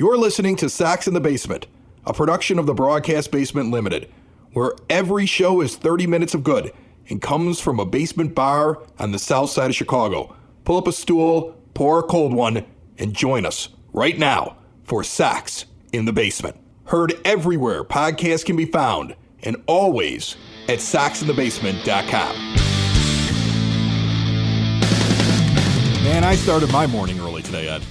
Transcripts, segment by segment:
You're listening to Sox in the Basement, a production of the Broadcast Basement Limited, where every show is 30 minutes of good and comes from a basement bar on the south side of Chicago. Pull up a stool, pour a cold one, and join us right now for Sox in the Basement. Heard everywhere podcasts can be found, and always at soxinthebasement.com. Man, I started my morning early today, Ed.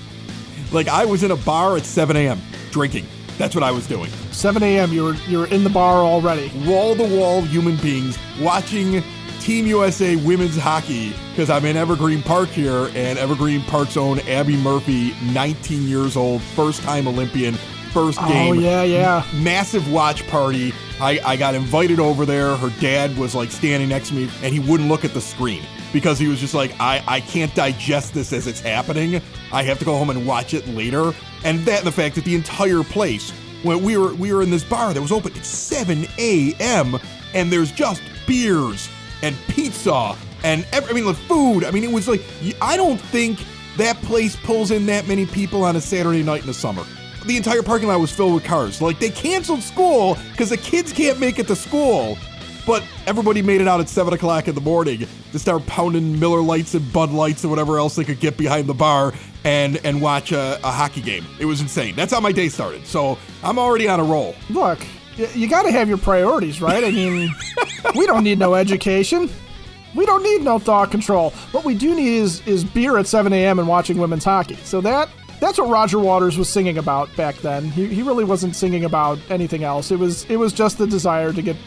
Like, I was in a bar at 7 a.m. drinking. That's what I was doing. 7 a.m. You were in the bar already. Wall-to-wall human beings watching Team USA women's hockey, because I'm in Evergreen Park here, and Evergreen Park's own Abby Murphy, 19 years old, first-time Olympian, first game. Oh, yeah. Massive watch party. I got invited over there. Her dad was, like, standing next to me, and he wouldn't look at the screen because he was just like, I can't digest this as it's happening. I have to go home and watch it later. And the fact that the entire place, when we were in this bar that was open at 7 a.m., and there's just beers and pizza and the food. I mean, it was like, I don't think that place pulls in that many people on a Saturday night in the summer. The entire parking lot was filled with cars. Like, they canceled school because the kids can't make it to school, but everybody made it out at 7 o'clock in the morning to start pounding Miller Lights and Bud Lights and whatever else they could get behind the bar and watch a hockey game. It was insane. That's how my day started. So I'm already on a roll. Look, you got to have your priorities, right? I mean, we don't need no education. We don't need no thought control. What we do need is beer at 7 a.m. and watching women's hockey. So that's what Roger Waters was singing about back then. He really wasn't singing about anything else. It was just the desire to get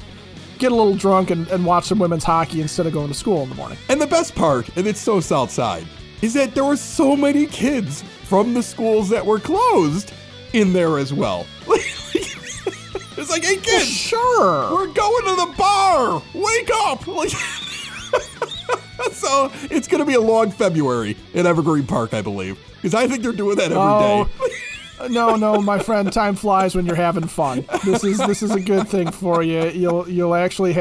a little drunk and watch some women's hockey instead of going to school in the morning. And the best part, and it's so south side, is that there were so many kids from the schools that were closed in there as well. It's like, hey kids, sure, we're going to the bar. Wake up! Like, so it's going to be a long February in Evergreen Park, I believe, because I think they're doing that every day. No, my friend, time flies when you're having fun. This is a good thing for you. You'll actually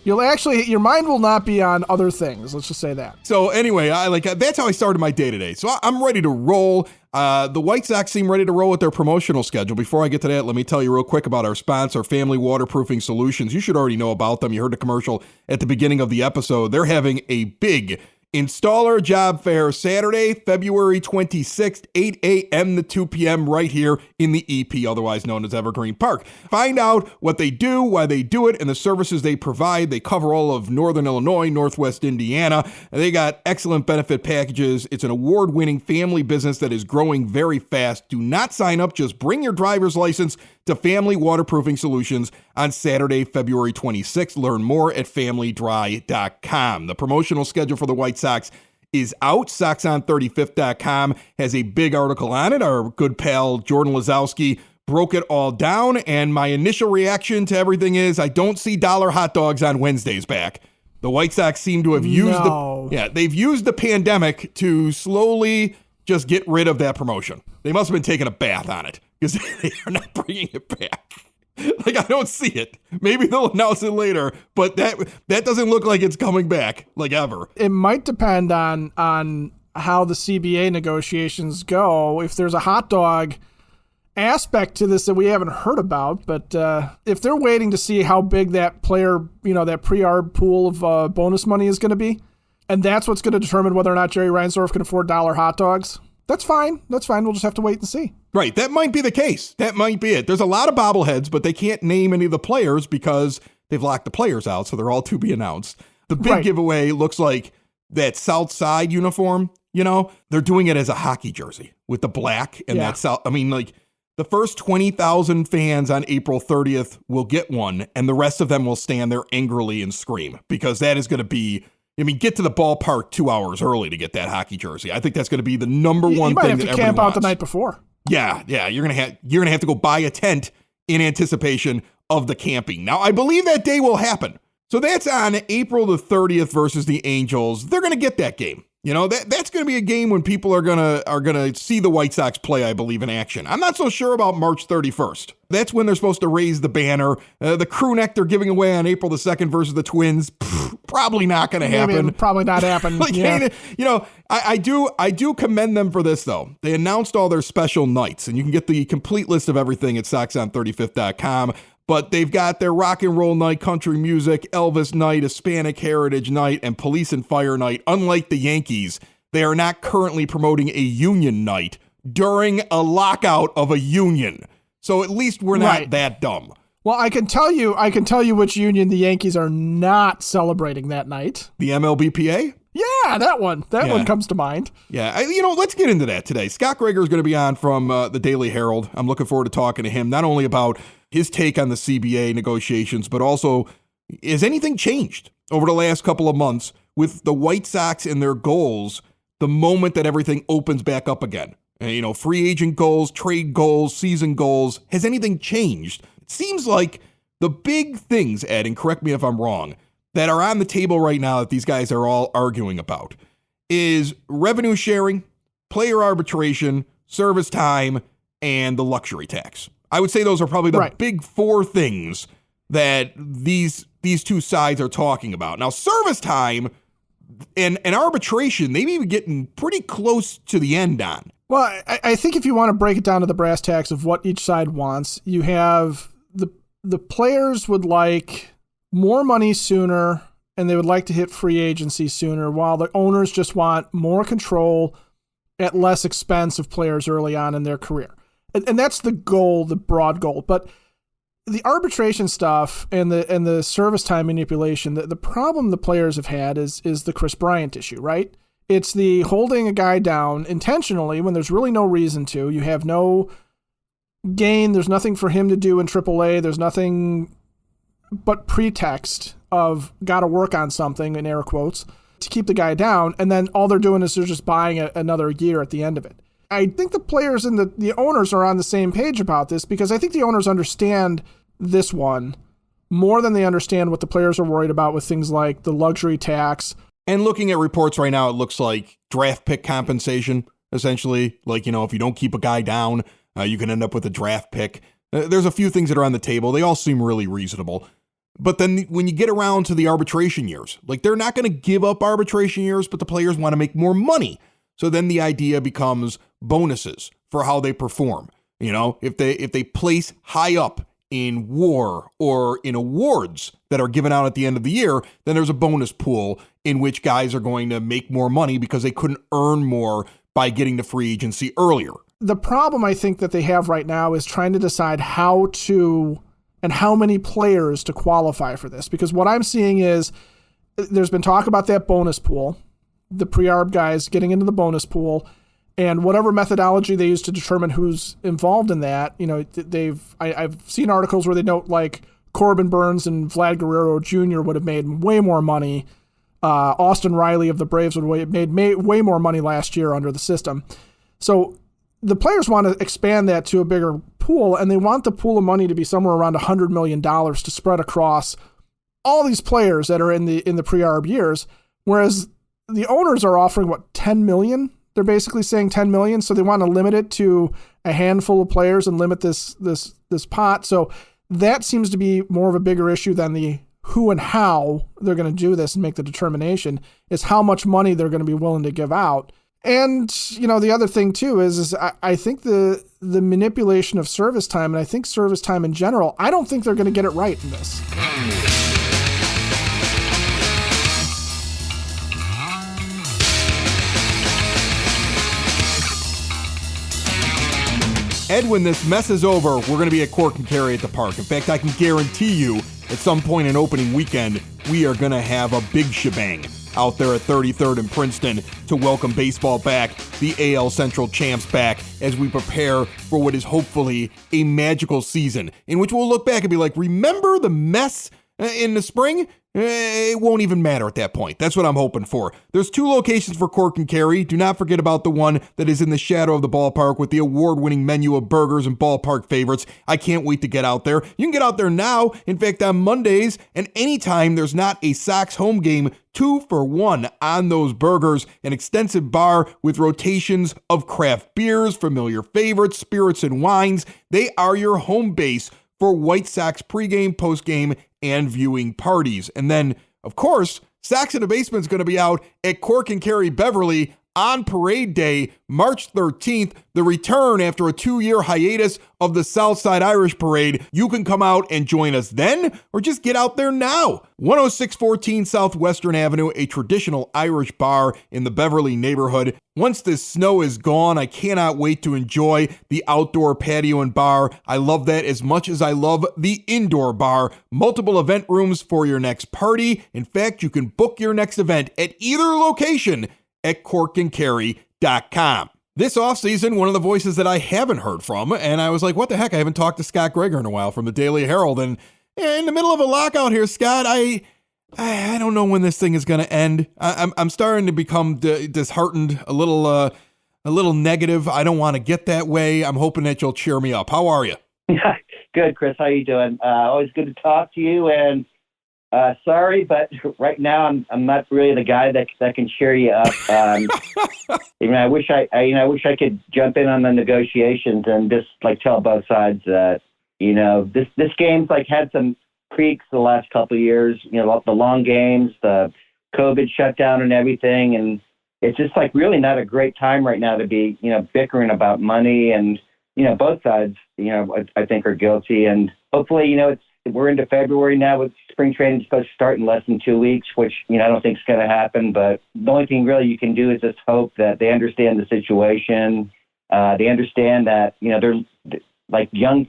your mind will not be on other things. Let's just say that. So anyway, that's how I started my day today. So I'm ready to roll. The White Sox seem ready to roll with their promotional schedule. Before I get to that, let me tell you real quick about our sponsor, Family Waterproofing Solutions. You should already know about them. You heard the commercial at the beginning of the episode. They're having a big installer job fair Saturday, February 26th, 8 a.m. to 2 p.m. right here in the EP, otherwise known as Evergreen Park. Find out what they do, why they do it, and the services they provide. They cover all of Northern Illinois, Northwest Indiana, and they got excellent benefit packages. It's an award-winning family business that is growing very fast. Do not sign up. Just bring your driver's license to Family Waterproofing Solutions on Saturday, February 26th. Learn more at familydry.com. The promotional schedule for the White Sox is out. SoxOn35th.com has a big article on it. Our good pal Jordan Lazowski broke it all down, and my initial reaction to everything is I don't see dollar hot dogs on Wednesdays back. The White Sox seem to have they've used the pandemic to slowly just get rid of that promotion. They must have been taking a bath on it because they are not bringing it back. Like, I don't see it. Maybe they'll announce it later, but that doesn't look like it's coming back, like, ever. It might depend on how the CBA negotiations go. If there's a hot dog aspect to this that we haven't heard about, but if they're waiting to see how big that player, that pre-arb pool of bonus money is going to be, and that's what's going to determine whether or not Jerry Reinsdorf can afford dollar hot dogs, that's fine. We'll just have to wait and see. Right. That might be the case. That might be it. There's a lot of bobbleheads, but they can't name any of the players because they've locked the players out, so they're all to be announced. The big giveaway looks like that South Side uniform, they're doing it as a hockey jersey with the black and that South. I mean, like, the first 20,000 fans on April 30th will get one, and the rest of them will stand there angrily and scream because that is going to be, get to the ballpark 2 hours early to get that hockey jersey. I think that's going to be the number one thing that everyone wants. You might have to camp out the night before. Yeah. You're gonna have to go buy a tent in anticipation of the camping. Now, I believe that day will happen. So that's on April the 30th versus the Angels. They're gonna get that game. You know, that's going to be a game when people are gonna see the White Sox play, I believe, in action. I'm not so sure about March 31st. That's when they're supposed to raise the banner. The crew neck they're giving away on April the 2nd versus the Twins, probably not going to happen. Probably not happen. You know, I do commend them for this, though. They announced all their special nights, and you can get the complete list of everything at SoxOn35th.com. But they've got their rock and roll night, country music, Elvis night, Hispanic heritage night, and police and fire night. Unlike the Yankees, they are not currently promoting a union night during a lockout of a union. So at least we're not that dumb. Well, I can tell you which union the Yankees are not celebrating that night. The MLBPA? Yeah, that one. That one comes to mind. Yeah, let's get into that today. Scot Gregor is going to be on from the Daily Herald. I'm looking forward to talking to him, not only about his take on the CBA negotiations, but also, has anything changed over the last couple of months with the White Sox and their goals the moment that everything opens back up again? And, free agent goals, trade goals, season goals. Has anything changed? It seems like the big things, Ed, and correct me if I'm wrong, that are on the table right now that these guys are all arguing about is revenue sharing, player arbitration, service time, and the luxury tax. I would say those are probably the big four things that these two sides are talking about. Now, service time and arbitration, they may be getting pretty close to the end on. Well, I think if you want to break it down to the brass tacks of what each side wants, you have the players would like more money sooner, and they would like to hit free agency sooner, while the owners just want more control at less expense of players early on in their career. And that's the goal, the broad goal. But the arbitration stuff and the service time manipulation, the problem the players have had is the Chris Bryant issue, right? It's the holding a guy down intentionally when there's really no reason to. You have no gain. There's nothing for him to do in AAA. There's nothing but pretext of got to work on something, in air quotes, to keep the guy down. And then all they're doing is they're just buying another year at the end of it. I think the players and the owners are on the same page about this, because I think the owners understand this one more than they understand what the players are worried about with things like the luxury tax. And looking at reports right now, it looks like draft pick compensation, essentially. Like, if you don't keep a guy down, you can end up with a draft pick. There's a few things that are on the table. They all seem really reasonable. But then when you get around to the arbitration years, like, they're not going to give up arbitration years, but the players want to make more money. So then the idea becomes bonuses for how they perform. If they place high up in WAR or in awards that are given out at the end of the year, then there's a bonus pool in which guys are going to make more money because they couldn't earn more by getting to free agency earlier. The problem I think that they have right now is trying to decide how to and how many players to qualify for this. Because what I'm seeing is there's been talk about that bonus pool, the pre-arb guys getting into the bonus pool, and whatever methodology they use to determine who's involved in that. I've seen articles where they note like Corbin Burns and Vlad Guerrero Jr. would have made way more money. Austin Riley of the Braves would have made way more money last year under the system. So the players want to expand that to a bigger pool, and they want the pool of money to be somewhere around $100 million to spread across all these players that are in the pre-arb years, whereas the owners are offering, $10 million? They're basically saying $10 million, so they want to limit it to a handful of players and limit this pot. So that seems to be more of a bigger issue than the who and how they're going to do this and make the determination, is how much money they're going to be willing to give out. And, the other thing too is I think the manipulation of service time, and I think service time in general, I don't think they're going to get it right in this. Ed, when this mess is over, we're going to be at Cork and Carry at the park. In fact, I can guarantee you at some point in opening weekend, we are going to have a big shebang out there at 33rd and Princeton to welcome baseball back, the AL Central champs back, as we prepare for what is hopefully a magical season in which we'll look back and be like, remember the mess in the spring? it won't even matter at that point. That's what I'm hoping for. There's 2 locations for Cork and Kerry. Do not forget about the one that is in the shadow of the ballpark with the award-winning menu of burgers and ballpark favorites. I can't wait to get out there. You can get out there now. In fact, on Mondays and anytime there's not a Sox home game, 2 for 1 on those burgers. An extensive bar with rotations of craft beers, familiar favorites, spirits, and wines. They are your home base for White Sox pregame, postgame, and viewing parties. And then, of course, Sox in the Basement is going to be out at Cork and Kerry Beverly on Parade Day, March 13th, the return after a 2-year hiatus of the Southside Irish Parade. You can come out and join us then, or just get out there now. 10614 Southwestern Avenue, a traditional Irish bar in the Beverly neighborhood. Once this snow is gone, I cannot wait to enjoy the outdoor patio and bar. I love that as much as I love the indoor bar. Multiple event rooms for your next party. In fact, you can book your next event at either location at corkandkerry.com. This offseason, one of the voices that I haven't heard from, and I was like, what the heck, I haven't talked to Scot Gregor in a while from the Daily Herald, and in the middle of a lockout here, Scott, I don't know when this thing is going to end. I'm starting to become disheartened, a little negative. I don't want to get that way. I'm hoping that you'll cheer me up. How are you? Good, Chris. How you doing? Always good to talk to you, and sorry, but right now I'm not really the guy that can cheer you up. I wish I could jump in on the negotiations and just tell both sides that this game's had some creaks the last couple of years. The long games, the COVID shutdown, and everything, and it's just really not a great time right now to be bickering about money, and both sides I think are guilty, and hopefully we're into February now with spring training supposed to start in less than 2 weeks, which, I don't think is going to happen. But the only thing really you can do is just hope that they understand the situation. They understand that, they're young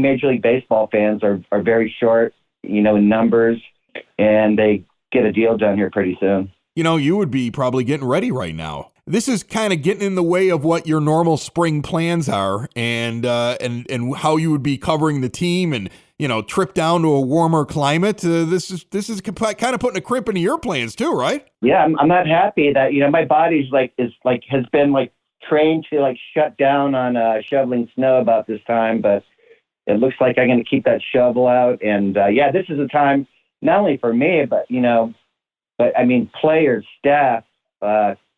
Major League Baseball fans are very short, in numbers, and they get a deal done here pretty soon. You would be probably getting ready right now. This is kind of getting in the way of what your normal spring plans are, and how you would be covering the team, and trip down to a warmer climate. This is kind of putting a crimp into your plans too, right? Yeah, I'm not happy that my body's has been trained to shut down on shoveling snow about this time, but it looks like I'm going to keep that shovel out, and this is a time not only for me, but players, staff,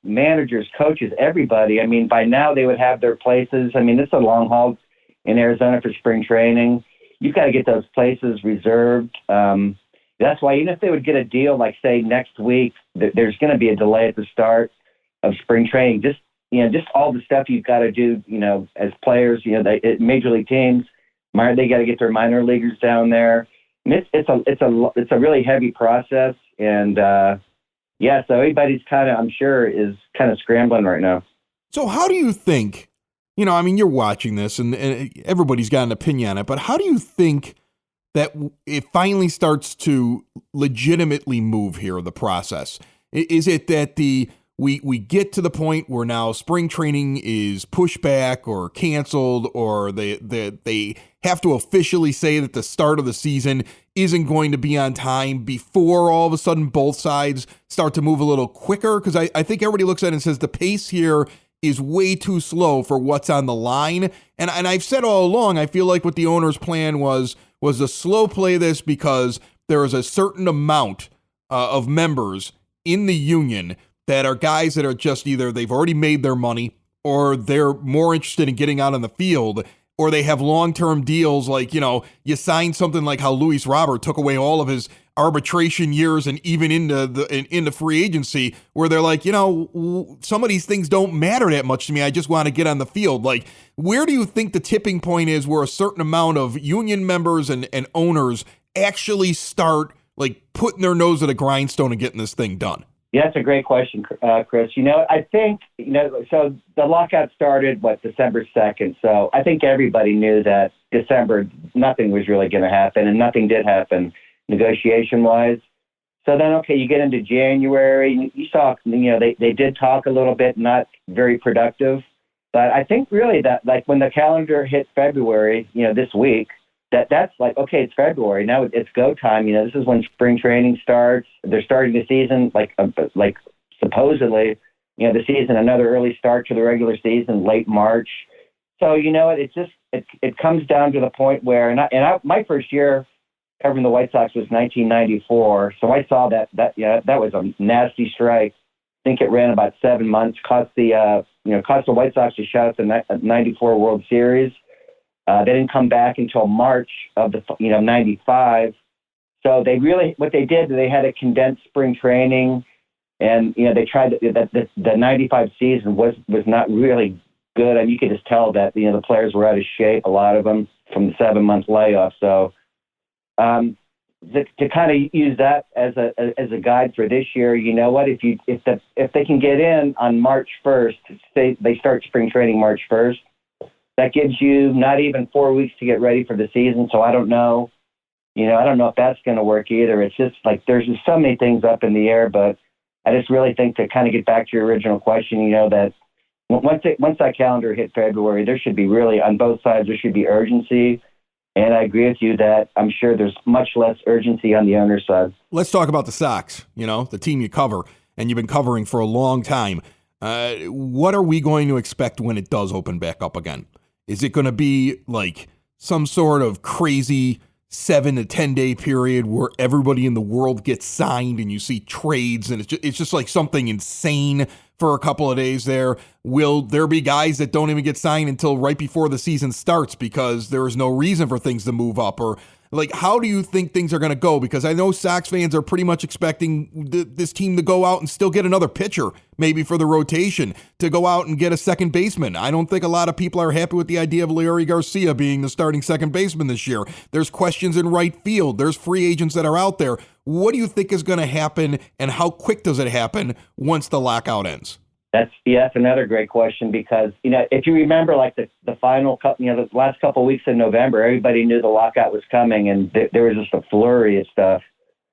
managers, coaches, everybody. By now they would have their places. This is a long haul in Arizona for spring training. You've got to get those places reserved. That's why even if they would get a deal, say next week, there's going to be a delay at the start of spring training. Just all the stuff you've got to do, as players, major league teams, they got to get their minor leaguers down there. And it's a really heavy process, and so everybody's I'm sure is scrambling right now. So how do you think? You're watching this, and everybody's got an opinion on it, but how do you think that it finally starts to legitimately move here, the process? Is it that we get to the point where now spring training is pushed back or canceled, or they have to officially say that the start of the season isn't going to be on time before all of a sudden both sides start to move a little quicker? Because I think everybody looks at it and says the pace here is way too slow for what's on the line. And I've said all along, I feel like what the owner's plan was to slow play this because there is a certain amount of members in the union that are guys that are just either they've already made their money, or they're more interested in getting out on the field, or they have long-term deals you sign something like how Luis Robert took away all of his arbitration years and even into free agency, where they're some of these things don't matter that much to me. I just want to get on the field. Where do you think the tipping point is where a certain amount of union members and owners actually start putting their nose at a grindstone and getting this thing done? Yeah, that's a great question, Chris. I think, so the lockout started, December 2nd. So I think everybody knew that December, nothing was really going to happen, and nothing did happen negotiation-wise. So then, okay, you get into January. You saw, they did talk a little bit, not very productive. But I think really that, when the calendar hit February, this week, that's like, okay, it's February now. It's go time. This is when spring training starts. They're starting the season like supposedly, the season, another early start to the regular season, late March. So it comes down to the point where, my first year covering the White Sox was 1994. So I saw that was a nasty strike. I think it ran about 7 months. Cost the White Sox a shot at the '94 World Series. They didn't come back until March of the '95. So what they did, they had a condensed spring training, and they tried the '95 season was not really good, and you could just tell that the players were out of shape, a lot of them from the 7-month layoff. So to kind of use that as a guide for this year, if they can get in on March 1st, say they start spring training March 1st, that gives you not even 4 weeks to get ready for the season. So I don't know, I don't know if that's going to work either. It's just like there's just so many things up in the air, but I just really think to kind of get back to your original question, that once that calendar hit February, there should be really on both sides, there should be urgency. And I agree with you that I'm sure there's much less urgency on the owner's side. Let's talk about the Sox, the team you cover, and you've been covering for a long time. What are we going to expect when it does open back up again? Is it going to be like some sort of crazy 7 to 10 day period where everybody in the world gets signed and you see trades and it's just like something insane for a couple of days there? Will there be guys that don't even get signed until right before the season starts because there is no reason for things to move up? Or like, how do you think things are going to go? Because I know Sox fans are pretty much expecting this team to go out and still get another pitcher, maybe for the rotation, to go out and get a second baseman. I don't think a lot of people are happy with the idea of Leury Garcia being the starting second baseman this year. There's questions in right field. There's free agents that are out there. What do you think is going to happen, and how quick does it happen once the lockout ends? That's another great question because, if you remember, like the final, the last couple of weeks in November, everybody knew the lockout was coming, and there was just a flurry of stuff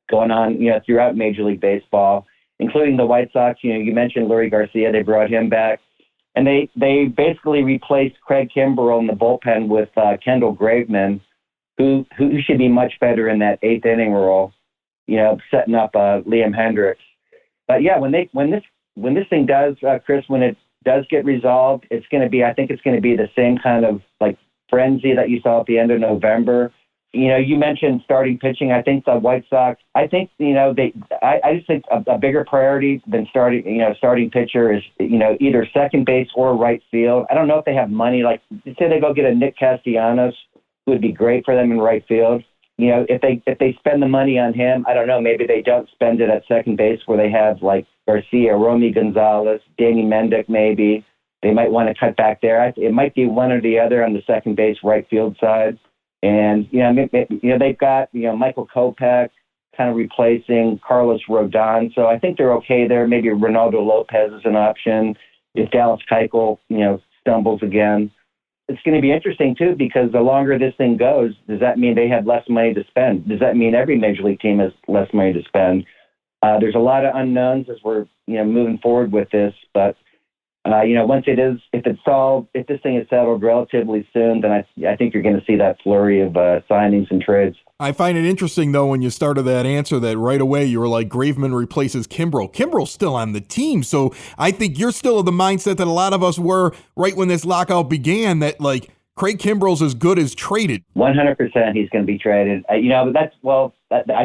going on, throughout Major League Baseball, including the White Sox. You mentioned Leury Garcia. They brought him back, and they basically replaced Craig Kimbrell in the bullpen with Kendall Graveman, who should be much better in that 8th inning role, setting up Liam Hendricks. But yeah, when this thing does, Chris, when it does get resolved, I think it's going to be the same kind of like frenzy that you saw at the end of November. You mentioned starting pitching. I think the White Sox, I just think a bigger priority than starting pitcher is, either second base or right field. I don't know if they have money. Like, say they go get a Nick Castellanos, who would be great for them in right field. If they spend the money on him, I don't know, maybe they don't spend it at second base where they have like Garcia, Romy Gonzalez, Danny Mendick maybe. They might want to cut back there. It might be one or the other on the second base right field side. And, they've got, Michael Kopech kind of replacing Carlos Rodon. So I think they're okay there. Maybe Ronaldo Lopez is an option if Dallas Keuchel, stumbles again. It's going to be interesting, too, because the longer this thing goes, does that mean they have less money to spend? Does that mean every major league team has less money to spend? There's a lot of unknowns as we're, moving forward with this. But, if this thing is settled relatively soon, then I think you're going to see that flurry of signings and trades. I find it interesting, though, when you started that answer that right away you were like, Graveman replaces Kimbrell. Kimbrell's still on the team. So I think you're still of the mindset that a lot of us were right when this lockout began, that like Craig Kimbrell's as good as traded. 100% he's going to be traded. I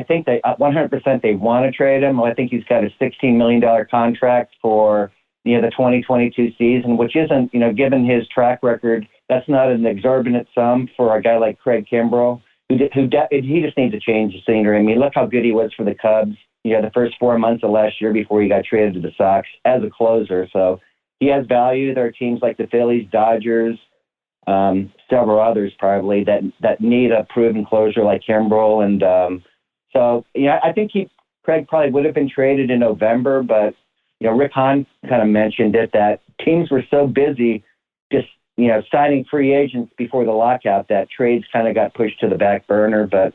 think they 100% they want to trade him. I think he's got a $16 million contract for the 2022 season, which isn't, given his track record, that's not an exorbitant sum for a guy like Craig Kimbrell. He just needs to change the scenery. I mean, look how good he was for the Cubs, the first 4 months of last year before he got traded to the Sox as a closer. So he has value. There are teams like the Phillies, Dodgers, several others probably that need a proven closer like Kimbrell. And I think Craig probably would have been traded in November, but Rick Hahn kind of mentioned it that teams were so busy just signing free agents before the lockout that trades kind of got pushed to the back burner. But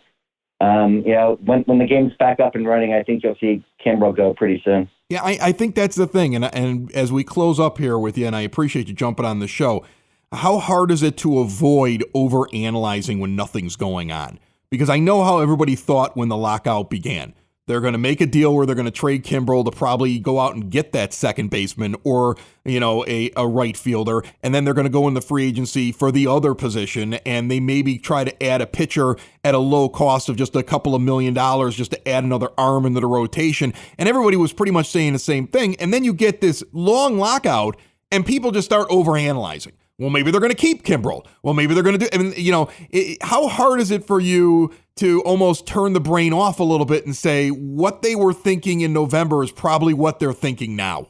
when the game's back up and running, I think you'll see Kimbrell go pretty soon. Yeah, I think that's the thing. And as we close up here with you, and I appreciate you jumping on the show, how hard is it to avoid overanalyzing when nothing's going on? Because I know how everybody thought when the lockout began. They're going to make a deal where they're going to trade Kimbrel to probably go out and get that second baseman or, a right fielder. And then they're going to go in the free agency for the other position. And they maybe try to add a pitcher at a low cost of just a couple of $1 million just to add another arm into the rotation. And everybody was pretty much saying the same thing. And then you get this long lockout and people just start overanalyzing. Well, maybe they're going to keep Kimbrel. Well, maybe they're going to do, how hard is it for you to almost turn the brain off a little bit and say what they were thinking in November is probably what they're thinking now?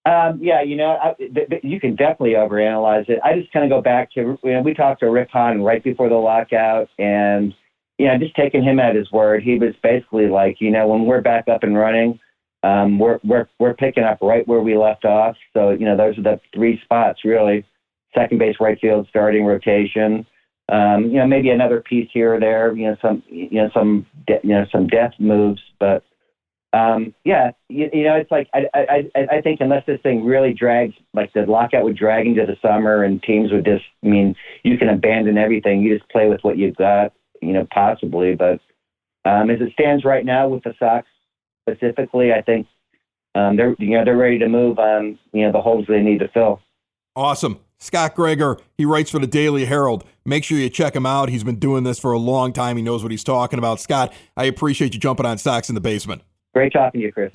You can definitely overanalyze it. I just kind of go back to, we talked to Rick Hahn right before the lockout, and, just taking him at his word, he was basically like, when we're back up and running, we're picking up right where we left off. So, those are the three spots really: second base, right field, starting rotation. Maybe another piece here or there. Some depth moves, but it's like I think unless this thing really drags, like the lockout would drag into the summer, and teams would just, you can abandon everything. You just play with what you've got, possibly. But as it stands right now with the Sox specifically, I think they're ready to move on the holes they need to fill. Awesome. Scot Gregor, he writes for the Daily Herald. Make sure you check him out. He's been doing this for a long time. He knows what he's talking about. Scott, I appreciate you jumping on Sox in the Basement. Great talking to you, Chris.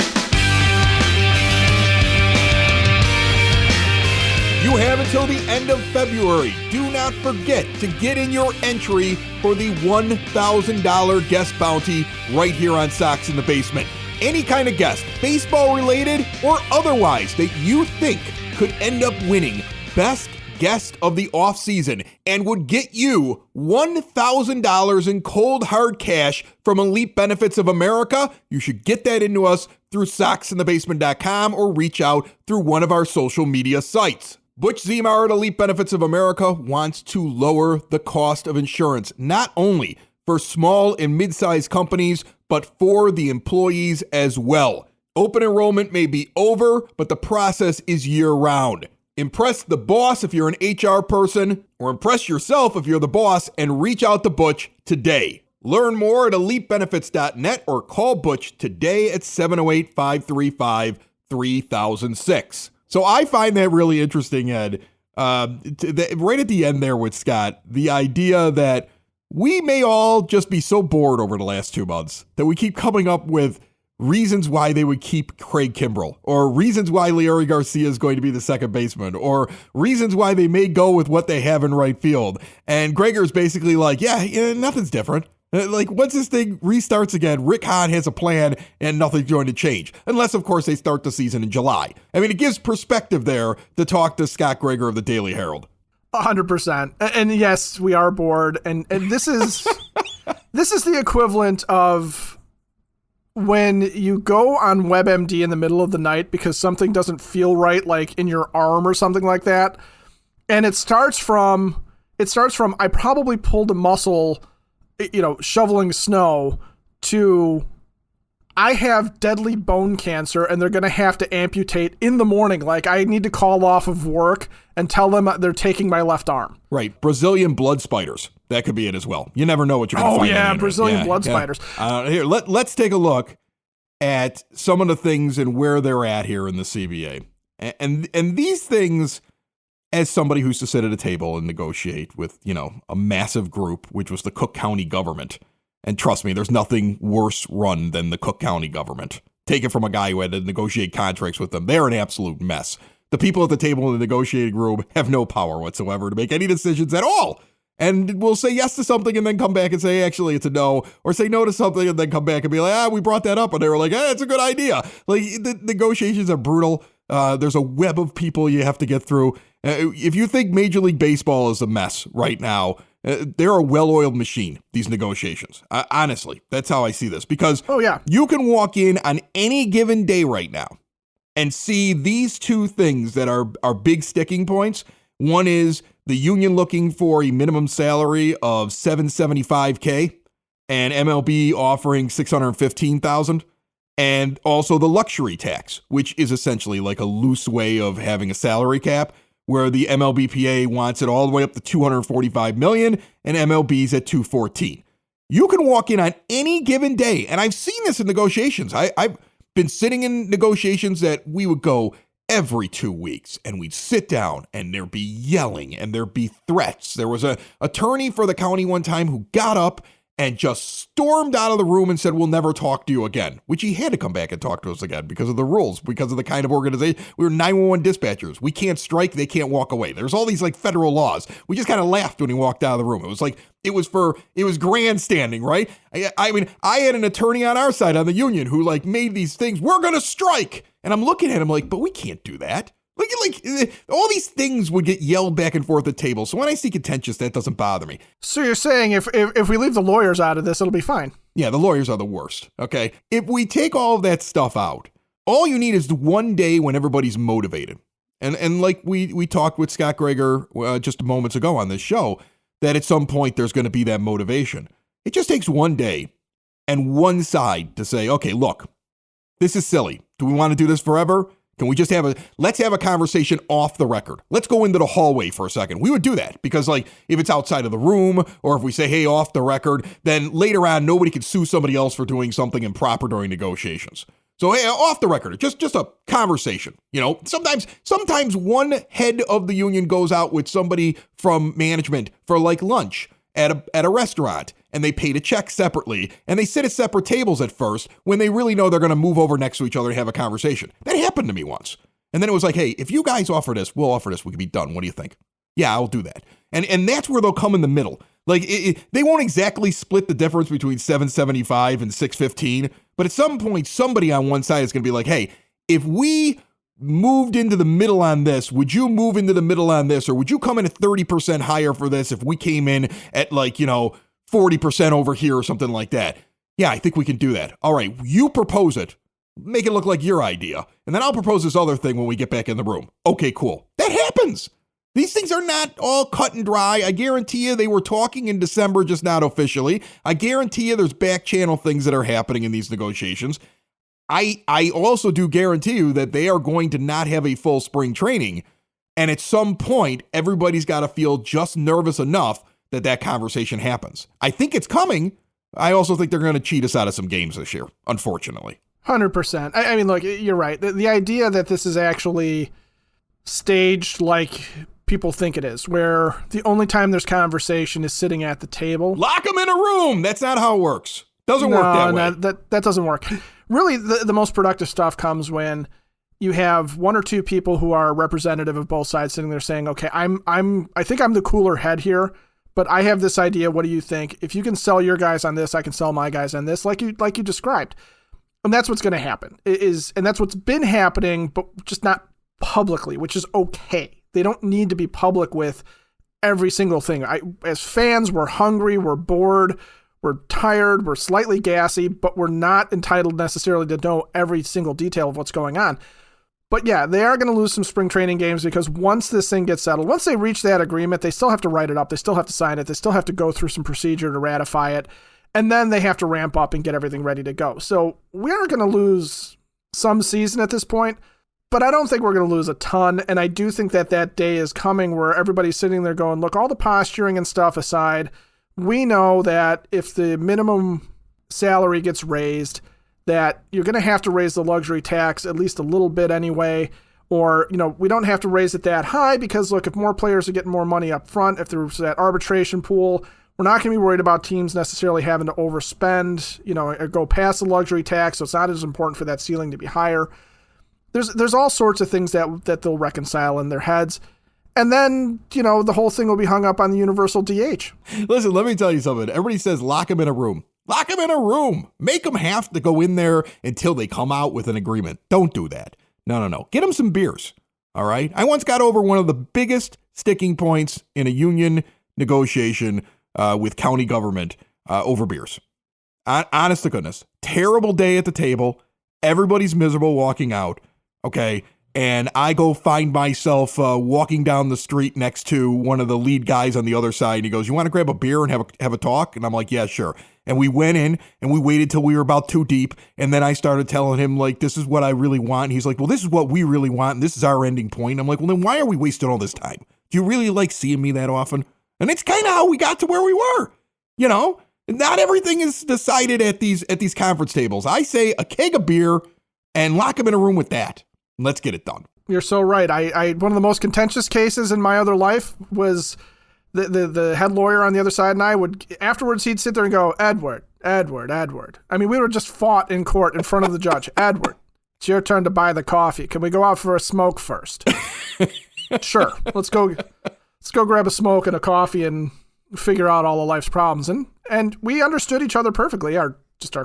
You have until the end of February. Do not forget to get in your entry for the $1,000 guest bounty right here on Sox in the Basement. Any kind of guest, baseball related or otherwise, that you think could end up winning Best Guest of the Offseason and would get you $1,000 in cold hard cash from Elite Benefits of America. You should get that into us through soxinthebasement.com or reach out through one of our social media sites. Butch Zemar at Elite Benefits of America wants to lower the cost of insurance, not only for small and mid-sized companies, but for the employees as well. Open enrollment may be over, but the process is year-round. Impress the boss if you're an HR person, or impress yourself if you're the boss, and reach out to Butch today. Learn more at elitebenefits.net or call Butch today at 708-535-3006. So I find that really interesting, Ed. Right at the end there with Scott, the idea that we may all just be so bored over the last 2 months that we keep coming up with reasons why they would keep Craig Kimbrel, or reasons why Leury Garcia is going to be the second baseman, or reasons why they may go with what they have in right field. And Gregor's basically like, nothing's different. Like, once this thing restarts again, Rick Hahn has a plan and nothing's going to change. Unless, of course, they start the season in July. I mean, it gives perspective there to talk to Scot Gregor of the Daily Herald. 100%. And yes, we are bored. And this is this is the equivalent of when you go on WebMD in the middle of the night because something doesn't feel right, like in your arm or something like that. And it starts from I probably pulled a muscle, shoveling snow, to I have deadly bone cancer and they're going to have to amputate in the morning. Like, I need to call off of work and tell them they're taking my left arm. Right. Brazilian blood spiders. That could be it as well. You never know what you're going to find. Oh, yeah, Brazilian blood spiders. Here, let's take a look at some of the things and where they're at here in the CBA. And these things, as somebody who used to sit at a table and negotiate with, a massive group, which was the Cook County government. And trust me, there's nothing worse run than the Cook County government. Take it from a guy who had to negotiate contracts with them. They're an absolute mess. The people at the table in the negotiating room have no power whatsoever to make any decisions at all. And we'll say yes to something and then come back and say, actually, it's a no. Or say no to something and then come back and be like, we brought that up. And they were like, it's a good idea. Like, the negotiations are brutal. There's a web of people you have to get through. If you think Major League Baseball is a mess right now, they're a well-oiled machine, these negotiations. Honestly, that's how I see this. Because you can walk in on any given day right now and see these two things that are big sticking points. One is the union looking for a minimum salary of $775K and MLB offering $615,000. And also the luxury tax, which is essentially like a loose way of having a salary cap, where the MLBPA wants it all the way up to $245 million and MLB's at $214. You can walk in on any given day, and I've seen this in negotiations. I've been sitting in negotiations that we would go every 2 weeks, and we'd sit down, and there'd be yelling, and there'd be threats. There was a attorney for the county one time who got up and just stormed out of the room and said, we'll never talk to you again, which he had to come back and talk to us again because of the rules, because of the kind of organization. We were 911 dispatchers. We can't strike. They can't walk away. There's all these like federal laws. We just kind of laughed when he walked out of the room. It was like, it was grandstanding, right? I mean, I had an attorney on our side on the union who like made these things, we're going to strike. And I'm looking at him like, but we can't do that. Like all these things would get yelled back and forth at tables. So when I see contentious, that doesn't bother me. So you're saying if we leave the lawyers out of this, it'll be fine? Yeah, the lawyers are the worst, okay? If we take all of that stuff out, all you need is the one day when everybody's motivated. And like we talked with Scot Gregor just moments ago on this show, that at some point there's going to be that motivation. It just takes one day and one side to say, okay, look, this is silly. Do we want to do this forever? Can we just let's have a conversation off the record. Let's go into the hallway for a second. We would do that because like if it's outside of the room or if we say, hey, off the record, then later on, nobody can sue somebody else for doing something improper during negotiations. So hey, off the record, just a conversation. You know, sometimes one head of the union goes out with somebody from management for like lunch at a restaurant, and they paid a check separately, and they sit at separate tables at first when they really know they're going to move over next to each other and have a conversation. That happened to me once. And then it was like, hey, if you guys offer this, we'll offer this. We can be done. What do you think? Yeah, I'll do that. And that's where they'll come in the middle. Like they won't exactly split the difference between 775 and 615, but at some point, somebody on one side is going to be like, hey, if we moved into the middle on this, would you move into the middle on this? Or would you come in at 30% higher for this if we came in at like, 40% over here or something like that? Yeah, I think we can do that. All right, you propose it. Make it look like your idea. And then I'll propose this other thing when we get back in the room. Okay, cool. That happens. These things are not all cut and dry. I guarantee you they were talking in December, just not officially. I guarantee you there's back channel things that are happening in these negotiations. I also do guarantee you that they are going to not have a full spring training. And at some point, everybody's got to feel just nervous enough that conversation happens. I think it's coming. I also think they're going to cheat us out of some games this year, unfortunately. 100%. I mean, look, you're right. The idea that this is actually staged like people think it is, where the only time there's conversation is sitting at the table. Lock them in a room. That's not how it works. Doesn't work that way. No, that doesn't work. Really, the most productive stuff comes when you have one or two people who are representative of both sides sitting there saying, okay, I think I'm the cooler head here, but I have this idea. What do you think? If you can sell your guys on this, I can sell my guys on this, like you described. And that's what's going to happen. And that's what's been happening, but just not publicly, which is okay. They don't need to be public with every single thing. As fans, we're hungry, we're bored, we're tired, we're slightly gassy, but we're not entitled necessarily to know every single detail of what's going on. But yeah, they are going to lose some spring training games because once this thing gets settled, once they reach that agreement, they still have to write it up. They still have to sign it. They still have to go through some procedure to ratify it. And then they have to ramp up and get everything ready to go. So we are going to lose some season at this point, but I don't think we're going to lose a ton. And I do think that day is coming where everybody's sitting there going, look, all the posturing and stuff aside, we know that if the minimum salary gets raised, that you're going to have to raise the luxury tax at least a little bit anyway. Or, we don't have to raise it that high because, look, if more players are getting more money up front, if there's that arbitration pool, we're not going to be worried about teams necessarily having to overspend, or go past the luxury tax. So it's not as important for that ceiling to be higher. There's all sorts of things that they'll reconcile in their heads. And then, the whole thing will be hung up on the universal DH. Listen, let me tell you something. Everybody says lock them in a room. Lock them in a room. Make them have to go in there until they come out with an agreement. Don't do that. No. Get them some beers. All right? I once got over one of the biggest sticking points in a union negotiation with county government over beers. Honest to goodness. Terrible day at the table. Everybody's miserable walking out. Okay? And I go find myself walking down the street next to one of the lead guys on the other side. And he goes, "You want to grab a beer and have a talk?" And I'm like, "Yeah, sure." And we went in and we waited till we were about 2 deep. And then I started telling him, like, this is what I really want. And he's like, "Well, this is what we really want. And this is our ending point." I'm like, "Well, then why are we wasting all this time? Do you really like seeing me that often?" And it's kind of how we got to where we were. You know, not everything is decided at these conference tables. I say a keg of beer and lock him in a room with that. Let's get it done. You're so right. I one of the most contentious cases in my other life was the head lawyer on the other side, and I would, afterwards, he'd sit there and go, Edward. I mean, we were just fought in court in front of the judge. Edward, it's your turn to buy the coffee. Can we go out for a smoke first? Sure. Let's go grab a smoke and a coffee and figure out all of life's problems. And we understood each other perfectly. Our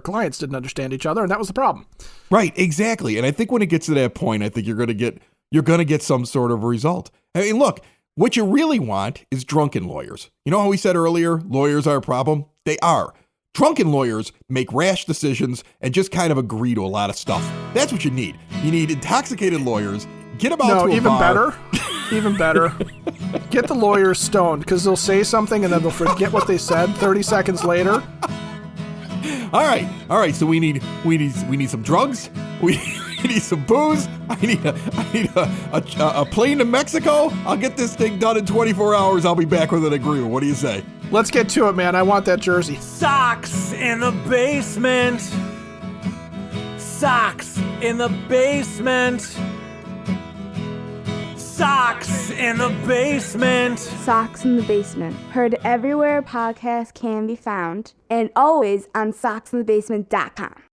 clients didn't understand each other, and that was the problem. Right, exactly. And I think when it gets to that point, I think you're going to get some sort of result. I mean, look, what you really want is drunken lawyers. You know how we said earlier, lawyers are a problem? They are. Drunken lawyers make rash decisions and just kind of agree to a lot of stuff. That's what you need. You need intoxicated lawyers. Get them out to a bar. Even better. Get the lawyers stoned, because they'll say something and then they'll forget what they said 30 seconds later. All right. So we need some drugs. We need some booze. I need a plane to Mexico. I'll get this thing done in 24 hours. I'll be back with an agreement. What do you say? Let's get to it, man. I want that jersey. Socks in the basement. Socks in the basement. Socks in the basement. Socks in the Basement. Heard everywhere podcasts can be found, and always on socksinthebasement.com.